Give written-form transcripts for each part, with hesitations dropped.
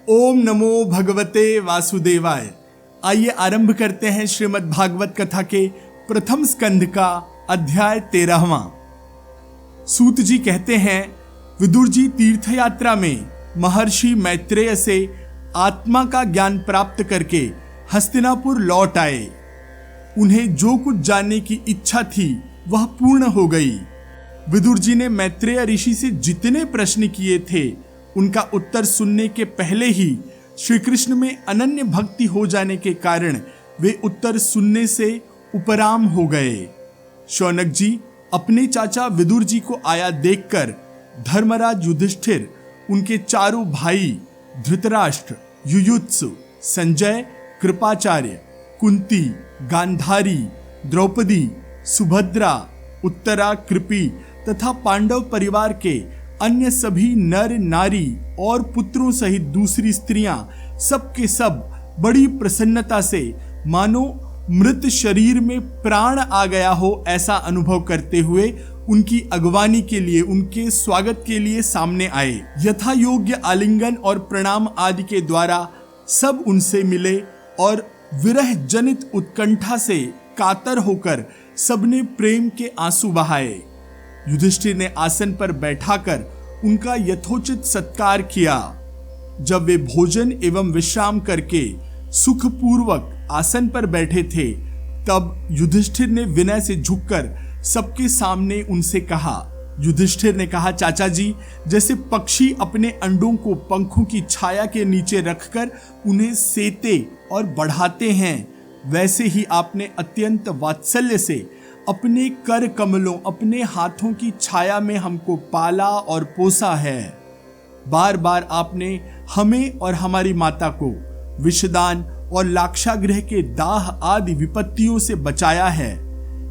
ओम नमो भगवते वासुदेवाय। आइए आरंभ करते हैं श्रीमद् भागवत कथा के प्रथम स्कंध का अध्याय 13वां। सूत जी कहते हैं, विदुर जी तीर्थ यात्रा में महर्षि मैत्रेय से आत्मा का ज्ञान प्राप्त करके हस्तिनापुर लौट आए। उन्हें जो कुछ जानने की इच्छा थी वह पूर्ण हो गई। विदुर जी ने मैत्रेय ऋषि से जितने प्रश्न किए थे उनका उत्तर सुनने के पहले ही श्री कृष्ण में अनन्य भक्ति हो जाने के कारण वे उत्तर सुनने से उपराम हो गए। शौनक जी अपने चाचा विदुर जी को आया देखकर धर्मराज युधिष्ठिर, उनके चारों भाई धृतराष्ट्र, युयुत्सु, संजय, कृपाचार्य, कुंती, गांधारी, द्रौपदी, सुभद्रा, उत्तरा, कृपी तथा पांडव परिवार के अन्य सभी नर नारी और पुत्रों सहित दूसरी स्त्रियां सबके सब बड़ी प्रसन्नता से मानो मृत शरीर में प्राण आ गया हो ऐसा अनुभव करते हुए उनकी अगवानी के लिए, उनके स्वागत के लिए सामने आए। यथा योग्य आलिंगन और प्रणाम आदि के द्वारा सब उनसे मिले और विरह जनित उत्कंठा से कातर होकर सबने प्रेम के आंसू बहाए। युधिष्ठिर ने आसन पर बैठाकर उनका यथोचित सत्कार किया। जब वे भोजन एवं विश्राम करके सुखपूर्वक आसन पर बैठे थे, तब युधिष्ठिर ने विनय से झुककर सबके सामने उनसे कहा। युधिष्ठिर ने कहा, चाचा जी, जैसे पक्षी अपने अंडों को पंखों की छाया के नीचे रखकर उन्हें सेते और बढ़ाते हैं, वैसे ही आपने अत्यंत वात्सल्य से अपने कर कमलों, अपने हाथों की छाया में हमको पाला और पोसा है। बार बार आपने हमें और हमारी माता को विषदान और लाक्षागृह के दाह आदि विपत्तियों से बचाया है।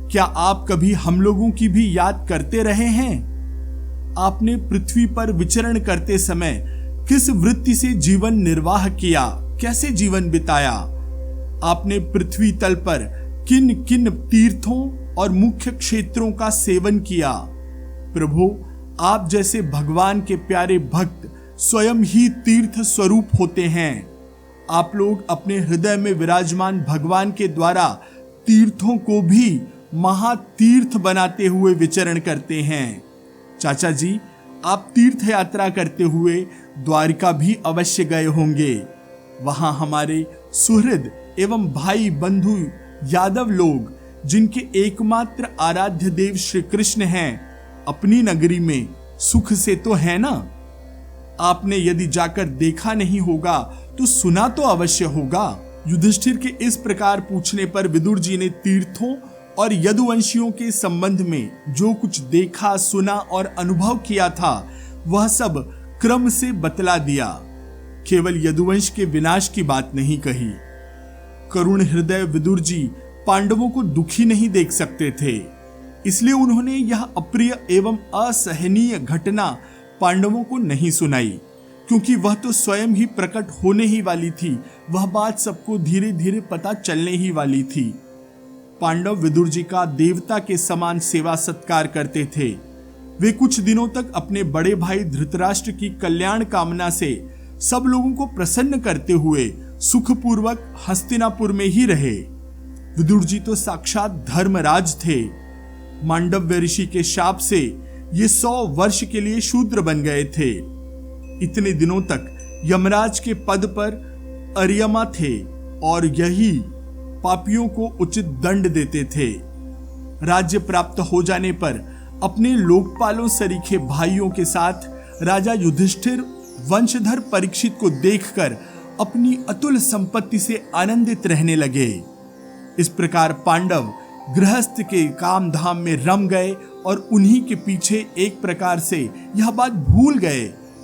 क्या आप कभी हम लोगों की भी याद करते रहे हैं? आपने पृथ्वी पर विचरण करते समय किस वृत्ति से जीवन निर्वाह किया, कैसे जीवन बिताया? आपने पृथ्वी तल पर किन किन तीर्थों और मुख्य क्षेत्रों का सेवन किया? प्रभु, आप जैसे भगवान के प्यारे भक्त स्वयं ही तीर्थ स्वरूप होते हैं। आप लोग अपने हृदय में विराजमान भगवान के द्वारा तीर्थों को भी महातीर्थ बनाते हुए विचरण करते हैं। चाचा जी, आप तीर्थ यात्रा करते हुए द्वारिका भी अवश्य गए होंगे। वहां हमारे सुहृद एवं भाई बंधु यादव लोग, जिनके एकमात्र आराध्य देव श्री कृष्ण हैं, अपनी नगरी में सुख से तो है ना? आपने यदि जाकर देखा नहीं होगा तो सुना तो अवश्य होगा। युधिष्ठिर के इस प्रकार पूछने पर विदुर जी ने तीर्थों और यदुवंशियों के संबंध में जो कुछ देखा, सुना और अनुभव किया था वह सब क्रम से बतला दिया। केवल यदुवंश के विनाश की बात नहीं कही। करुण हृदय विदुर जी पांडवों को दुखी नहीं देख सकते थे, इसलिए उन्होंने यह अप्रिय एवं असहनीय घटना पांडवों को नहीं सुनाई, क्योंकि वह तो स्वयं ही प्रकट होने ही वाली थी। वह बात सबको धीरे धीरे पता चलने ही वाली थी। पांडव विदुर जी का देवता के समान सेवा सत्कार करते थे। वे कुछ दिनों तक अपने बड़े भाई धृतराष्ट्र की कल्याण कामना से सब लोगों को प्रसन्न करते हुए सुखपूर्वक हस्तिनापुर में ही रहे। विदुर जी तो साक्षात धर्मराज थे। मांडव्य ऋषि के शाप से ये 100 वर्ष के लिए शूद्र बन गए थे। इतने दिनों तक यमराज के पद पर अर्यमा थे और यही पापियों को उचित दंड देते थे। राज्य प्राप्त हो जाने पर अपने लोकपालों सरीखे भाइयों के साथ राजा युधिष्ठिर वंशधर परीक्षित को देखकर अपनी अतुल संपत्ति से आनंदित रहने लगे। इस प्रकार पांडव गृहस्थ के काम धाम में रम गए और उन्हीं के पीछे एक प्रकार से यह बात भूल गए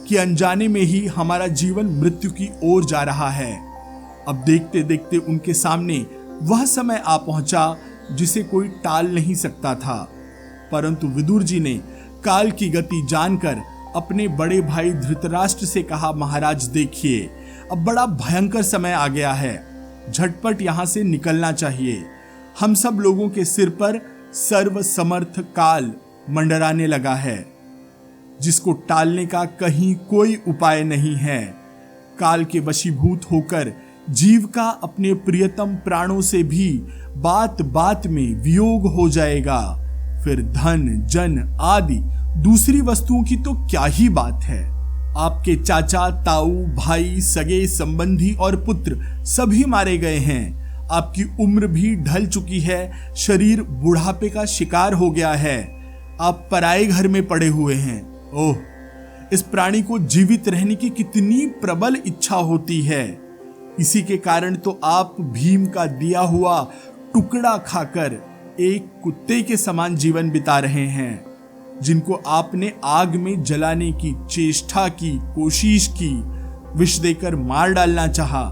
कि अनजाने में ही हमारा जीवन मृत्यु की ओर जा रहा है। अब देखते देखते उनके सामने वह समय आ पहुंचा जिसे कोई टाल नहीं सकता था। परंतु विदुर जी ने काल की गति जानकर अपने बड़े भाई धृतराष्ट्र से कहा, महाराज देखिए, अब बड़ा भयंकर समय आ गया है, झटपट यहां से निकलना चाहिए। हम सब लोगों के सिर पर सर्व समर्थ काल मंडराने लगा है, जिसको टालने का कहीं कोई उपाय नहीं है। काल के वशीभूत होकर जीव का अपने प्रियतम प्राणों से भी बात बात में वियोग हो जाएगा, फिर धन जन आदि दूसरी वस्तुओं की तो क्या ही बात है। आपके चाचा ताऊ भाई सगे संबंधी और पुत्र सभी मारे गए हैं। आपकी उम्र भी ढल चुकी है, शरीर बुढ़ापे का शिकार हो गया है। आप पराए घर में पड़े हुए हैं। ओह, इस प्राणी को जीवित रहने की कितनी प्रबल इच्छा होती है। इसी के कारण तो आप भीम का दिया हुआ टुकड़ा खाकर एक कुत्ते के समान जीवन बिता रहे हैं, जिनको आपने आग में जलाने की चेष्टा की, कोशिश की, विष देकर मार डालना चाहा,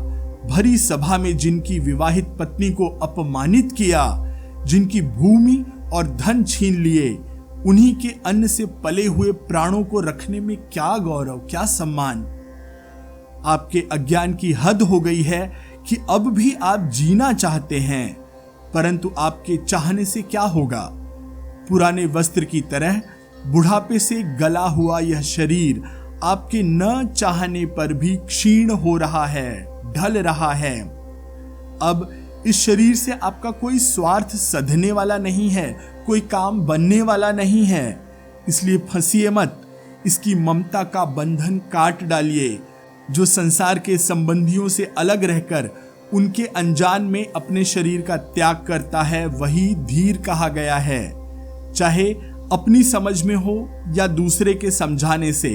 भरी सभा में जिनकी विवाहित पत्नी को अपमानित किया, जिनकी भूमि और धन छीन लिए, उन्हीं के अन्न से पले हुए प्राणों को रखने में क्या गौरव, क्या सम्मान। आपके अज्ञान की हद हो गई है कि अब भी आप जीना चाहते हैं, परंतु आपके चाहने से क्या होगा। पुराने वस्त्र की तरह बुढ़ापे से गला हुआ यह शरीर आपके न चाहने पर भी क्षीण हो रहा है, ढल रहा है। अब इस शरीर से आपका कोई स्वार्थ सधने वाला नहीं है, कोई काम बनने वाला नहीं है। इसलिए फंसिए मत, इसकी ममता का बंधन काट डालिए। जो संसार के संबंधियों से अलग रहकर उनके अनजान में अपने शरीर का त्याग करता है, वही धीर कहा गया है। चाहे अपनी समझ में हो या दूसरे के समझाने से,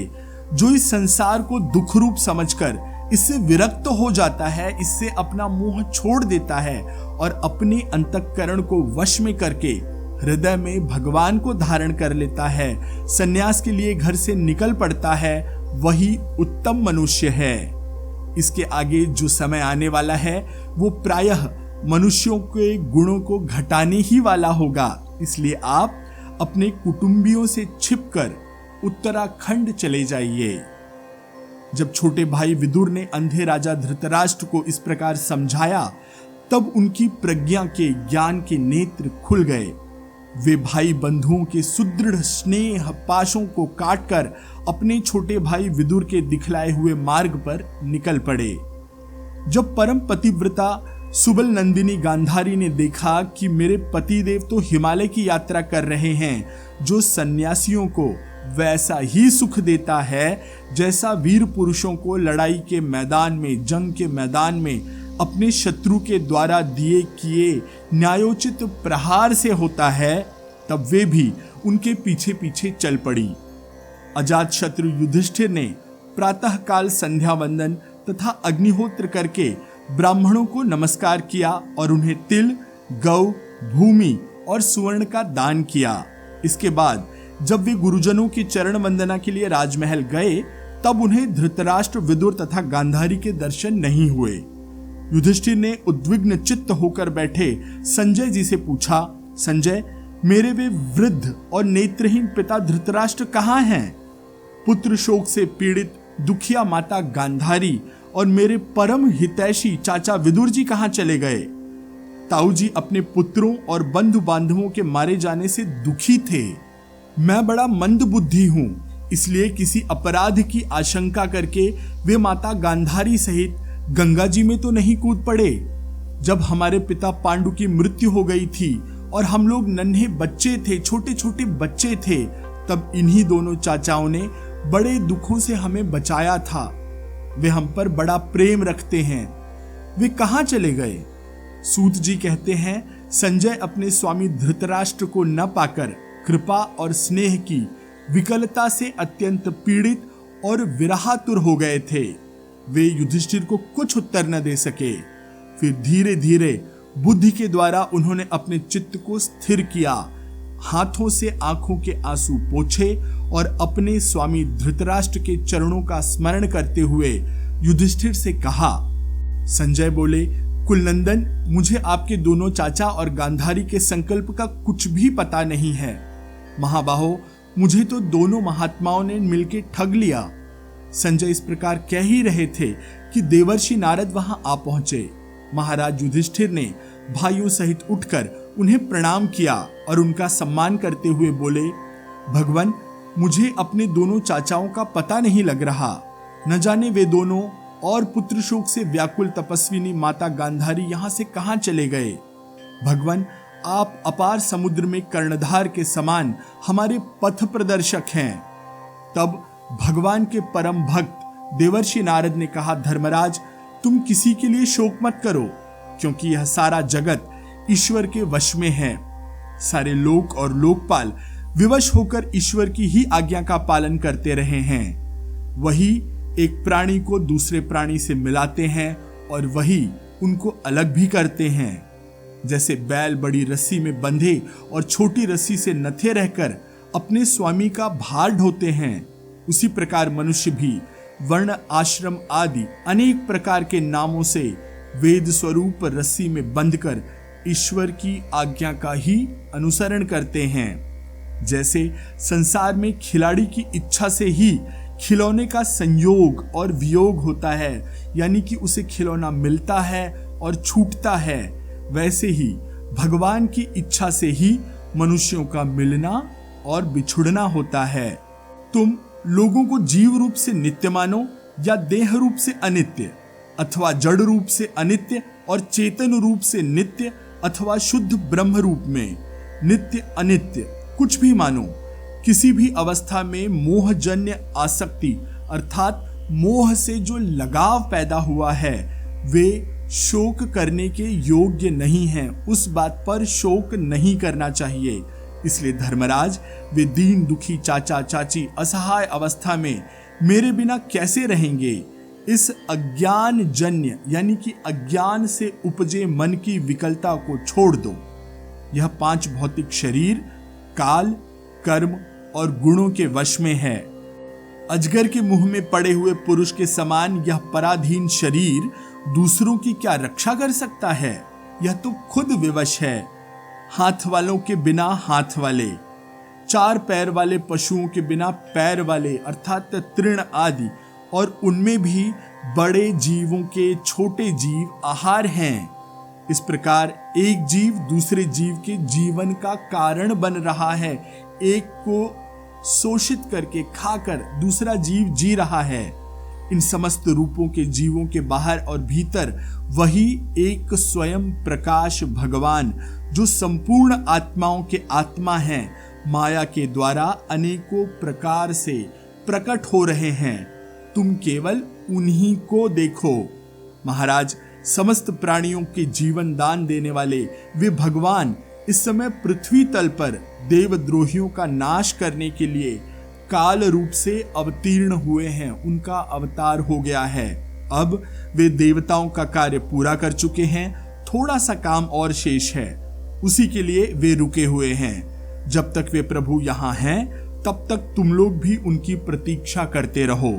जो इस संसार को दुख रूप समझकर इससे विरक्त हो जाता है, इससे अपना मोह छोड़ देता है और अपने अंतःकरण को वश में करके हृदय में भगवान को धारण कर लेता है, सन्यास के लिए घर से निकल पड़ता है, वही उत्तम मनुष्य है। इसके आगे जो समय आने वाला है वो प्रायः मनुष्यों के गुणों को घटाने ही वाला होगा। इसलिए आप अपने कुटुंबियों से छिपकर उत्तराखंड चले जाइए। जब छोटे भाई विदुर ने अंधे राजा धृतराष्ट्र को इस प्रकार समझाया, तब उनकी प्रज्ञा के ज्ञान के नेत्र खुल गए। वे भाई बंधुओं के सुदृढ़ स्नेह पाशों को काटकर अपने छोटे भाई विदुर के दिखलाए हुए मार्ग पर निकल पड़े। जब परम पतिव्रता सुबल नंदिनी गांधारी ने देखा कि मेरे पतिदेव तो हिमालय की यात्रा कर रहे हैं, जो सन्यासियों को वैसा ही सुख देता है जैसा वीर पुरुषों को लड़ाई के मैदान में, जंग के मैदान में अपने शत्रु के द्वारा दिए किए न्यायोचित प्रहार से होता है, तब वे भी उनके पीछे पीछे चल पड़ी। अजात शत्रु युधिष्ठिर ने प्रातः काल संध्या वंदन तथा अग्निहोत्र करके ब्राह्मणों को नमस्कार किया और उन्हें तिल, गौ, भूमि और सुवर्ण का दान किया। इसके बाद जब वे गुरुजनों की चरण वंदना के लिए राजमहल गए, तब उन्हें धृतराष्ट्र, विदुर तथा गांधारी के दर्शन नहीं हुए। युधिष्ठिर ने उद्विग्न चित्त होकर बैठे संजय जी से पूछा, संजय, मेरे वे वृद्ध और नेत्रहीन पिता धृतराष्ट्र कहाँ हैं? पुत्र शोक से पीड़ित दुखिया माता गांधारी और मेरे परम हितैषी चाचा विदुर जी कहाँ चले गए? ताऊ जी अपने पुत्रों और बंधु बांधवों के मारे जाने से दुखी थे। मैं बड़ा मंद बुद्धि हूं, इसलिए किसी अपराध की आशंका करके वे माता गांधारी सहित गंगा जी में तो नहीं कूद पड़े। जब हमारे पिता पांडु की मृत्यु हो गई थी और हम लोग नन्हे बच्चे थे, छोटे छोटे बच्चे थे, तब इन्हीं दोनों चाचाओं ने बड़े दुखों से हमें बचाया था। वे हम पर बड़ा प्रेम रखते हैं। वे कहाँ चले गए? सूत जी कहते हैं, संजय अपने स्वामी धृतराष्ट्र को न पाकर कृपा और स्नेह की विकलता से अत्यंत पीड़ित और विरहातुर हो गए थे। वे युधिष्ठिर को कुछ उत्तर न दे सके। फिर धीरे धीरे बुद्धि के द्वारा उन्होंने अपने चित्त को स्थिर किया, हाथों से आंखों के आंसू पोंछे और अपने स्वामी धृतराष्ट्र के चरणों का स्मरण करते हुए युधिष्ठिर से कहा। संजय बोले, कुलनंदन, मुझे आपके दोनों चाचा और गांधारी के संकल्प का कुछ भी पता नहीं है। महाबाहो, मुझे तो दोनों महात्माओं ने मिलकर ठग लिया। संजय इस प्रकार कह ही रहे थे कि देवर्षि नारद वहां आ पहुंचे। महाराज युधिष्ठिर ने भाइयों सहित उठकर उन्हें प्रणाम किया और उनका सम्मान करते हुए बोले, भगवान, मुझे अपने दोनों चाचाओं का पता नहीं लग रहा। न जाने वे दोनों और पुत्र शोक से व्याकुल तपस्विनी माता गांधारी यहां से कहां चले गए? भगवान, आप अपार समुद्र में कर्णधार के समान हमारे पथ प्रदर्शक हैं। तब भगवान के परम भक्त देवर्षि नारद ने कहा, धर्मराज, तुम किसी के लिए शोक मत करो, क्योंकि यह सारा जगत ईश्वर के वश में है। सारे लोक और लोकपाल विवश होकर ईश्वर की ही आज्ञा का पालन करते रहे हैं। वही एक प्राणी को दूसरे प्राणी से मिलाते हैं और वही उनको अलग भी करते हैं। जैसे बैल बड़ी रस्सी में बंधे और छोटी रस्सी से नथे रहकर अपने स्वामी का भार ढोते हैं, उसी प्रकार मनुष्य भी वर्ण, आश्रम आदि अनेक प्रकार के नामों से वेद स्वरूप रस्सी में बंधकर ईश्वर की आज्ञा का ही अनुसरण करते हैं। जैसे संसार में खिलाड़ी की इच्छा से ही खिलौने का संयोग और वियोग होता है, यानी कि उसे खिलौना मिलता है और छूटता है, वैसे ही भगवान की इच्छा से ही मनुष्यों का मिलना और बिछुड़ना होता है। तुम लोगों को जीव रूप से नित्य मानो या देह रूप से अनित्य, अथवा जड़ रूप से अनित्य और चेतन रूप से नित्य, अथवा शुद्ध ब्रह्म रूप में नित्य अनित्य कुछ भी मानो, किसी भी अवस्था में मोहजन्य आसक्ति अर्थात मोह से जो लगाव पैदा हुआ है वे शोक करने के योग्य नहीं है। उस बात पर शोक नहीं करना चाहिए। इसलिए धर्मराज, वे दीन दुखी चाचा चाची असहाय अवस्था में मेरे बिना कैसे रहेंगे? इस अज्ञान जन्य यानी कि अज्ञान से उपजे मन की विकलता को छोड़ दो। यह 5 भौतिक शरीर काल, कर्म और गुणों के वश में है। अजगर के मुंह में पड़े हुए पुरुष के समान यह पराधीन शरीर दूसरों की क्या रक्षा कर सकता है? यह तो खुद विवश है। हाथ वालों के बिना हाथ वाले, 4 पैर वाले पशुओं के बिना पैर वाले अर्थात तृण आदि, और उनमें भी बड़े जीवों के छोटे जीव आहार हैं। इस प्रकार एक जीव दूसरे जीव के जीवन का कारण बन रहा है। एक को शोषित करके खाकर दूसरा जीव जी रहा है। इन समस्त रूपों के जीवों के बाहर और भीतर वही एक स्वयं प्रकाश भगवान, जो संपूर्ण आत्माओं के आत्मा हैं, माया के द्वारा अनेकों प्रकार से प्रकट हो रहे हैं। तुम केवल उन्हीं को देखो। महाराज, समस्त प्राणियों के जीवन दान देने वाले वे भगवान इस समय पृथ्वी तल पर देवद्रोहियों का नाश करने के लिए काल रूप से अवतीर्ण हुए हैं। उनका अवतार हो गया है। अब वे देवताओं का कार्य पूरा कर चुके हैं। थोड़ा सा काम और शेष है, उसी के लिए वे रुके हुए हैं। जब तक वे प्रभु यहाँ हैं तब तक तुम लोग भी उनकी प्रतीक्षा करते रहो।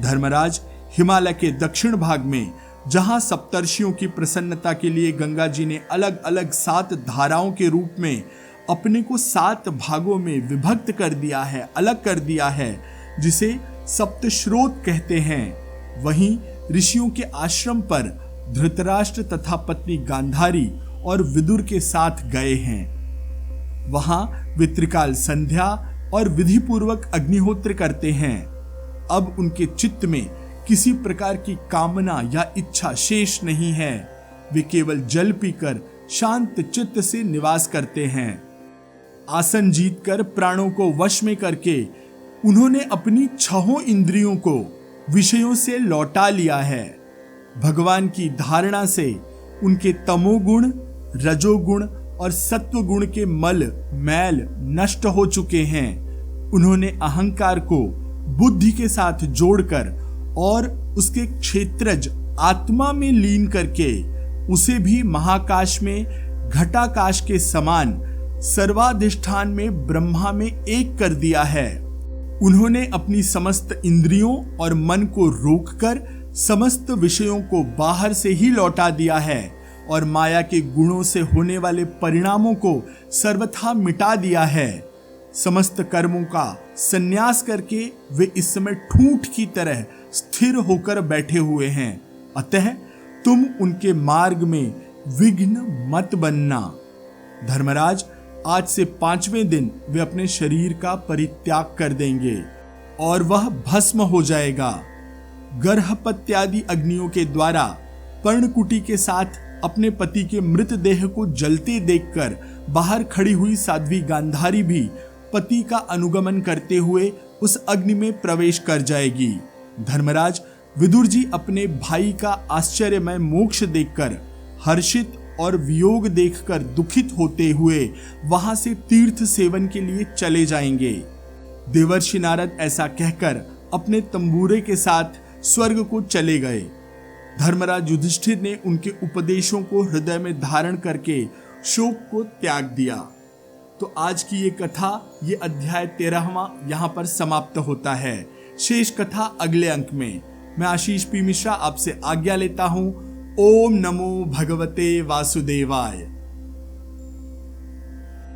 धर्मराज, हिमालय के दक्षिण भाग में जहां सप्तर्षियों की प्रसन्नता के लिए गंगा जी ने अलग अलग 7 धाराओं के रूप में अपने को 7 भागों में विभक्त कर दिया है, अलग कर दिया है, जिसे सप्तश्रोत कहते हैं, वहीं ऋषियों के आश्रम पर धृतराष्ट्र तथा पत्नी गांधारी और विदुर के साथ गए हैं। वहां वे त्रिकाल संध्या और विधि पूर्वक अग्निहोत्र करते हैं। अब उनके चित्त में किसी प्रकार की कामना या इच्छा शेष नहीं है। वे केवल जल पीकर शांत चित्त से निवास करते हैं। आसन जीतकर प्राणों को वश में करके उन्होंने अपनी 6 इंद्रियों को विषयों से लौटा लिया है। भगवान की धारणा से उनके तमोगुण, रजोगुण और सत्वगुण के मल मैल नष्ट हो चुके हैं। उन्होंने अहंकार को बुद्धि के साथ जोड़कर और उसके क्षेत्रज आत्मा में लीन करके उसे भी महाकाश में घटाकाश के समान सर्वाधिष्ठान में ब्रह्मा में एक कर दिया है। उन्होंने अपनी समस्त इंद्रियों और मन को रोककर समस्त विषयों को बाहर से ही लौटा दिया है और माया के गुणों से होने वाले परिणामों को सर्वथा मिटा दिया है। समस्त कर्मों का संन्यास करके वे इस समय ठूंठ की तरह स्थिर होकर बैठे हुए हैं। अतः तुम उनके मार्ग में विघ्न मत बनना। धर्मराज, आज से 5वें दिन वे अपने शरीर का परित्याग कर देंगे और वह भस्म हो जाएगा। गर्हपत्यादि अग्नियों के द्वारा पर्णकुटी के साथ अपने पति के मृतदेह को जलते देखकर बाहर खड़ी हुई साध्वी गांधारी भी पति का अनुगमन करते हुए उस अग्नि में प्रवेश कर जाएगी। धर्मराज विदुर जी अपने भाई का आश्चर्यमय मोक्ष देखकर हर्षित और वियोग देखकर दुखित होते हुए वहां से तीर्थ सेवन के लिए चले जाएंगे। देवर्षि नारद ऐसा कहकर अपने तंबूरे के साथ स्वर्ग को चले गए। धर्मराज युधिष्ठिर ने उनके उपदेशों को हृदय में धारण करके शोक को त्याग दिया। तो आज की ये कथा, ये अध्याय 13वां यहाँ पर समाप्त होता है। शेष कथा अगले अंक में। मैं आशीष पी मिश्रा आपसे आज्ञा लेता हूँ। ओम नमो भगवते वासुदेवाय।